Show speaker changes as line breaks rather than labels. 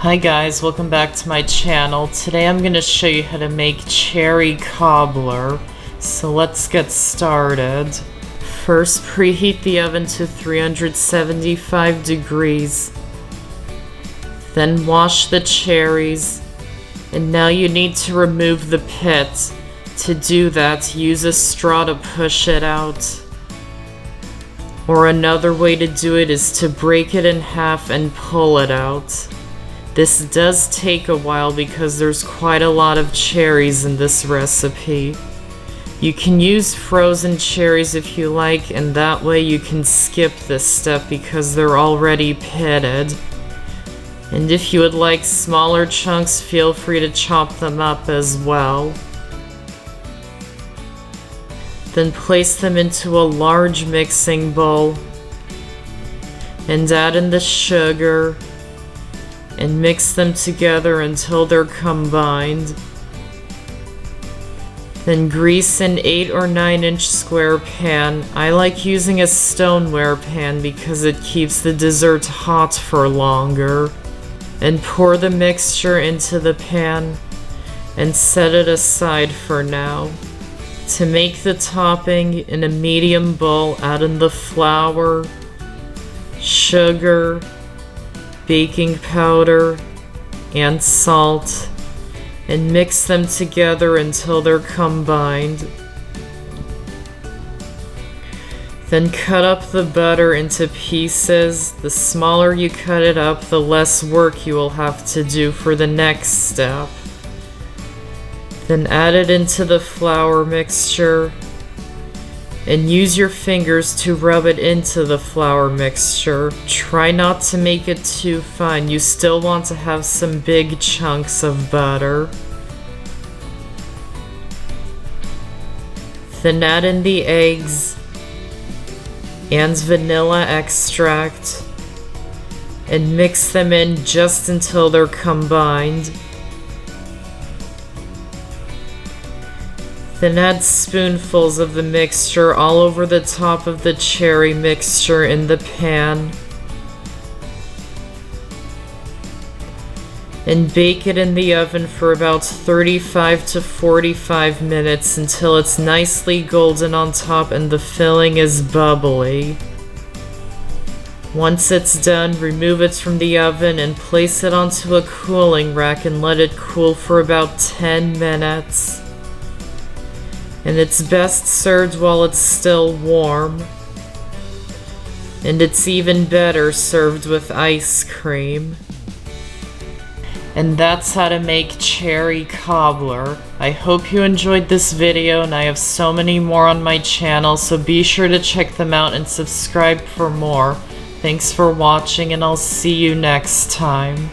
Hi guys, welcome back to my channel. Today I'm going to show you how to make cherry cobbler. So let's get started. First, preheat the oven to 375 degrees. Then wash the cherries. And now you need to remove the pit. To do that, use a straw to push it out. Or another way to do it is to break it in half and pull it out. This does take a while because there's quite a lot of cherries in this recipe. You can use frozen cherries if you like, and that way you can skip this step because they're already pitted. And if you would like smaller chunks, feel free to chop them up as well. Then place them into a large mixing bowl and add in the sugar and mix them together until they're combined. Then grease an 8 or 9 inch square pan. I like using a stoneware pan because it keeps the dessert hot for longer. And pour the mixture into the pan and set it aside for now. To make the topping in a medium bowl, add in the flour, sugar, baking powder, and salt, and mix them together until they're combined. Then cut up the butter into pieces. The smaller you cut it up, the less work you will have to do for the next step. Then add it into the flour mixture and use your fingers to rub it into the flour mixture. Try not to make it too fine. You still want to have some big chunks of butter. Then add in the eggs and vanilla extract and mix them in just until they're combined. Then add spoonfuls of the mixture all over the top of the cherry mixture in the pan. And bake it in the oven for about 35 to 45 minutes until it's nicely golden on top and the filling is bubbly. Once it's done, remove it from the oven and place it onto a cooling rack and let it cool for about 10 minutes. And it's best served while it's still warm. And it's even better served with ice cream. And that's how to make cherry cobbler. I hope you enjoyed this video, and I have so many more on my channel, so be sure to check them out and subscribe for more. Thanks for watching, and I'll see you next time.